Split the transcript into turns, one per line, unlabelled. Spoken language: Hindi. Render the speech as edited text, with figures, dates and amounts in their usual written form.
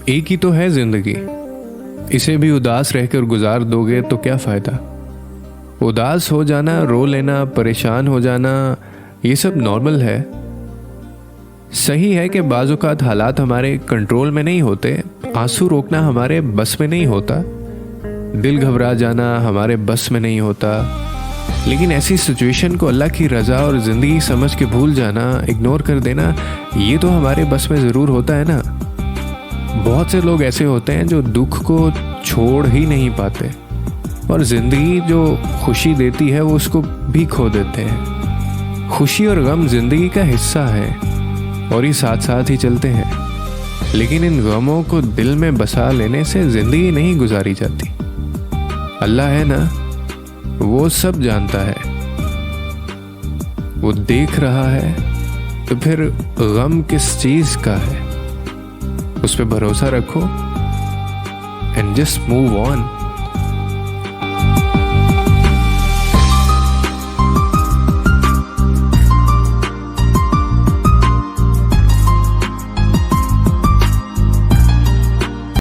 एक ही तो है जिंदगी, इसे भी उदास रहकर गुजार दोगे तो क्या फ़ायदा। उदास हो जाना, रो लेना, परेशान हो जाना, ये सब नॉर्मल है। सही है कि बाज़ औक़ात हालात हमारे कंट्रोल में नहीं होते, आंसू रोकना हमारे बस में नहीं होता, दिल घबरा जाना हमारे बस में नहीं होता, लेकिन ऐसी सिचुएशन को अल्लाह की रज़ा और ज़िंदगी समझ के भूल जाना, इग्नोर कर देना, ये तो हमारे बस में ज़रूर होता है ना। बहुत से लोग ऐसे होते हैं जो दुख को छोड़ ही नहीं पाते और ज़िंदगी जो खुशी देती है वो उसको भी खो देते हैं। खुशी और गम ज़िंदगी का हिस्सा है और ये साथ साथ ही चलते हैं, लेकिन इन गमों को दिल में बसा लेने से ज़िंदगी नहीं गुजारी जाती। अल्लाह है ना, वो सब जानता है, वो देख रहा है, तो फिर गम किस चीज़ का है। उस पे भरोसा रखो एंड जस्ट मूव ऑन।